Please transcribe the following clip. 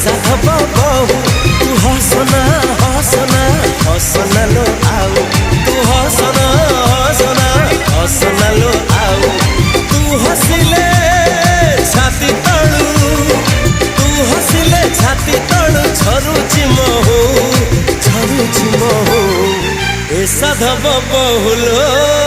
ସାଧବ ବହୁ ତୁ ହସନା ହସନା ହସନା ଲୋ ଆଉ ତୁ ହସନା ହସନା ହସନା ଲୋ ଆଉ ତୁ ହସିଲେ ଛାତି ତଳୁ ତୁ ହସିଲେ ଛାତି ତଳୁ ଝରୁଛି ମହୁ ଏ ସାଧବ ବହୁ ଲୋ